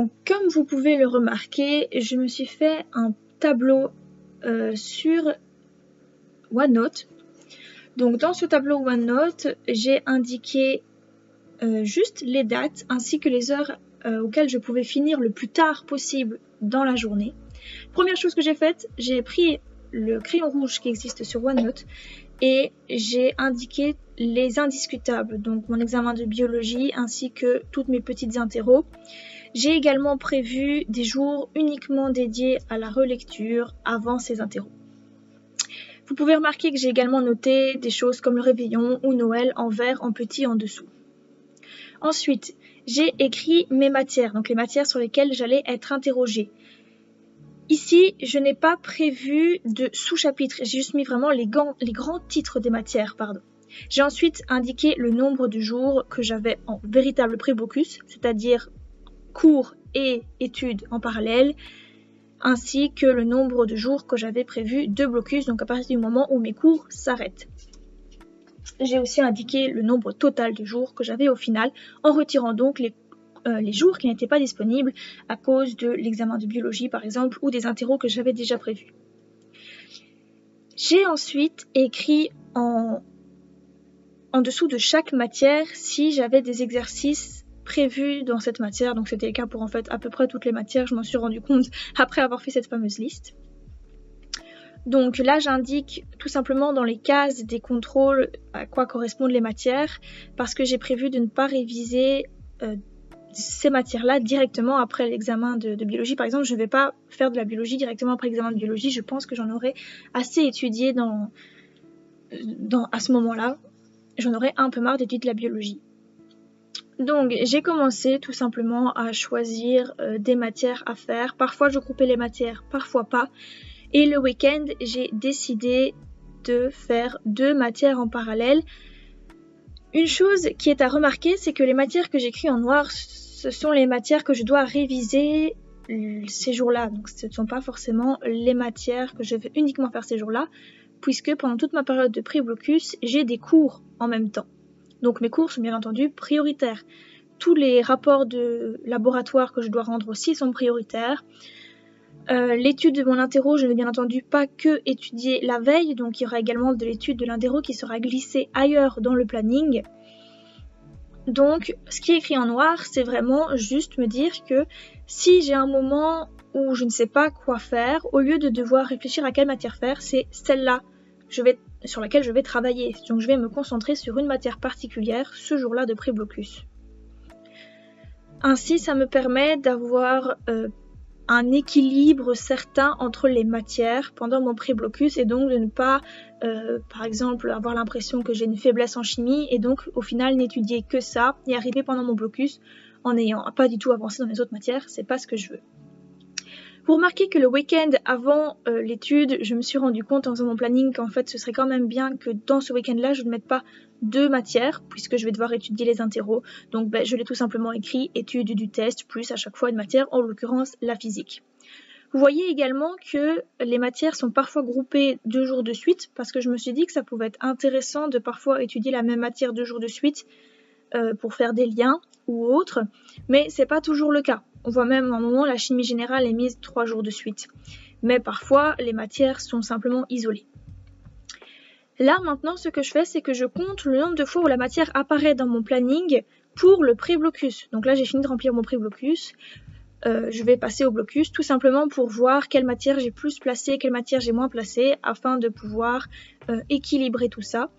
Donc, comme vous pouvez le remarquer, je me suis fait un tableau sur OneNote. Donc, dans ce tableau OneNote, j'ai indiqué juste les dates ainsi que les heures auxquelles je pouvais finir le plus tard possible dans la journée. Première chose que j'ai faite, j'ai pris le crayon rouge qui existe sur OneNote et j'ai indiqué les indiscutables, donc mon examen de biologie ainsi que toutes mes petites interros. J'ai également prévu des jours uniquement dédiés à la relecture avant ces interros. Vous pouvez remarquer que j'ai également noté des choses comme le réveillon ou Noël en vert en petit en dessous. Ensuite, j'ai écrit mes matières, donc les matières sur lesquelles j'allais être interrogée. Ici, je n'ai pas prévu de sous-chapitres, j'ai juste mis vraiment les grands titres des matières, J'ai ensuite indiqué le nombre de jours que j'avais en véritable pré-blocus, c'est-à-dire cours et études en parallèle, ainsi que le nombre de jours que j'avais prévu de blocus, donc à partir du moment où mes cours s'arrêtent. J'ai aussi indiqué le nombre total de jours que j'avais au final, en retirant donc les jours qui n'étaient pas disponibles à cause de l'examen de biologie par exemple, ou des interros que j'avais déjà prévus. J'ai ensuite écrit en dessous de chaque matière si j'avais des exercices prévus dans cette matière, donc c'était le cas pour en fait à peu près toutes les matières, je m'en suis rendu compte après avoir fait cette fameuse liste. Donc là j'indique tout simplement dans les cases des contrôles à quoi correspondent les matières, parce que j'ai prévu de ne pas réviser ces matières-là directement après l'examen de biologie. Par exemple, je ne vais pas faire de la biologie directement après l'examen de biologie, je pense que j'en aurai assez étudié à ce moment-là, j'en aurai un peu marre d'étudier de la biologie. Donc j'ai commencé tout simplement à choisir des matières à faire. Parfois je groupais les matières, parfois pas. Et le week-end, j'ai décidé de faire 2 matières en parallèle. Une chose qui est à remarquer, c'est que les matières que j'écris en noir, ce sont les matières que je dois réviser ces jours-là. Donc ce ne sont pas forcément les matières que je vais uniquement faire ces jours-là, puisque pendant toute ma période de pré-blocus, j'ai des cours en même temps. Donc mes cours sont bien entendu prioritaires. Tous les rapports de laboratoire que je dois rendre aussi sont prioritaires. L'étude de mon interro, je n'ai bien entendu pas que étudier la veille, donc il y aura également de l'étude de l'interro qui sera glissée ailleurs dans le planning. Donc ce qui est écrit en noir, c'est vraiment juste me dire que si j'ai un moment où je ne sais pas quoi faire, au lieu de devoir réfléchir à quelle matière faire, c'est celle-là sur laquelle je vais travailler. Donc je vais me concentrer sur une matière particulière ce jour-là de pré-blocus. Ainsi, ça me permet d'avoir un équilibre certain entre les matières pendant mon pré-blocus et donc de ne pas, par exemple, avoir l'impression que j'ai une faiblesse en chimie et donc au final n'étudier que ça et arriver pendant mon blocus en n'ayant pas du tout avancé dans les autres matières, c'est pas ce que je veux. Vous remarquez que le week-end avant l'étude, je me suis rendu compte en faisant mon planning qu'en fait ce serait quand même bien que dans ce week-end-là, je ne mette pas 2 matières, puisque je vais devoir étudier les interros. Donc je l'ai tout simplement écrit, étude du test, plus à chaque fois une matière, en l'occurrence la physique. Vous voyez également que les matières sont parfois groupées 2 jours de suite, parce que je me suis dit que ça pouvait être intéressant de parfois étudier la même matière 2 jours de suite pour faire des liens ou autre, mais c'est pas toujours le cas. On voit même à un moment la chimie générale est mise 3 jours de suite. Mais parfois, les matières sont simplement isolées. Là, maintenant, ce que je fais, c'est que je compte le nombre de fois où la matière apparaît dans mon planning pour le pré-blocus. Donc là, j'ai fini de remplir mon pré-blocus. Je vais passer au blocus, tout simplement pour voir quelle matière j'ai plus placée, quelle matière j'ai moins placée, afin de pouvoir équilibrer tout ça.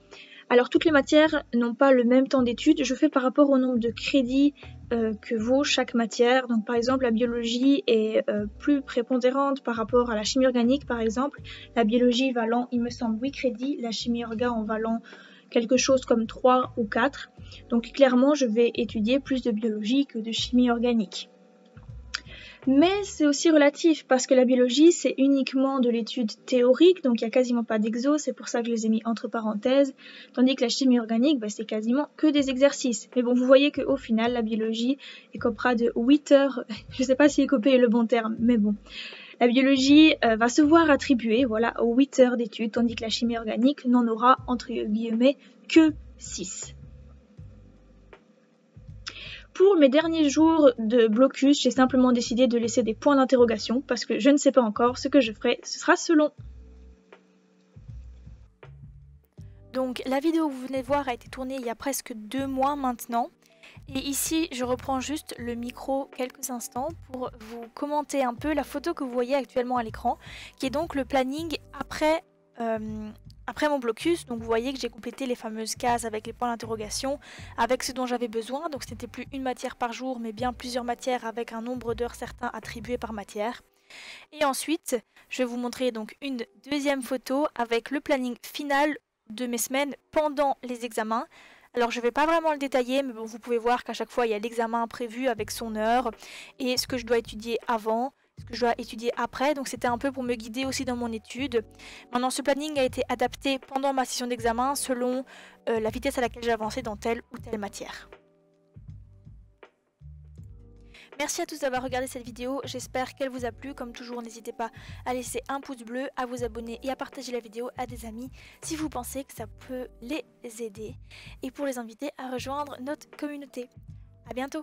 Alors toutes les matières n'ont pas le même temps d'étude, je fais par rapport au nombre de crédits que vaut chaque matière. Donc par exemple la biologie est plus prépondérante par rapport à la chimie organique par exemple. La biologie valant il me semble 8 crédits, la chimie orga en valant quelque chose comme 3 ou 4. Donc clairement je vais étudier plus de biologie que de chimie organique. Mais c'est aussi relatif parce que la biologie c'est uniquement de l'étude théorique, donc il n'y a quasiment pas d'exo, c'est pour ça que je les ai mis entre parenthèses, tandis que la chimie organique c'est quasiment que des exercices. Mais bon, vous voyez qu'au final la biologie écopera de 8 heures, je ne sais pas si écoper est le bon terme, mais bon. La biologie va se voir attribuer 8 heures d'études, tandis que la chimie organique n'en aura entre guillemets que 6. pour mes derniers jours de blocus, j'ai simplement décidé de laisser des points d'interrogation parce que je ne sais pas encore ce que je ferai, ce sera selon. Donc la vidéo que vous venez de voir a été tournée il y a presque 2 mois maintenant. Et ici, je reprends juste le micro quelques instants pour vous commenter un peu la photo que vous voyez actuellement à l'écran, qui est donc le planning après mon blocus. Donc vous voyez que j'ai complété les fameuses cases avec les points d'interrogation, avec ce dont j'avais besoin. Donc ce n'était plus une matière par jour, mais bien plusieurs matières avec un nombre d'heures certain attribué par matière. Et ensuite, je vais vous montrer donc une deuxième photo avec le planning final de mes semaines pendant les examens. Alors je ne vais pas vraiment le détailler, mais bon, vous pouvez voir qu'à chaque fois il y a l'examen prévu avec son heure et ce que je dois étudier avant, ce que je dois étudier après. Donc c'était un peu pour me guider aussi dans mon étude. Maintenant ce planning a été adapté pendant ma session d'examen selon la vitesse à laquelle j'ai avancé dans telle ou telle matière. Merci à tous d'avoir regardé cette vidéo, j'espère qu'elle vous a plu. Comme toujours, n'hésitez pas à laisser un pouce bleu, à vous abonner et à partager la vidéo à des amis si vous pensez que ça peut les aider et pour les inviter à rejoindre notre communauté. À bientôt!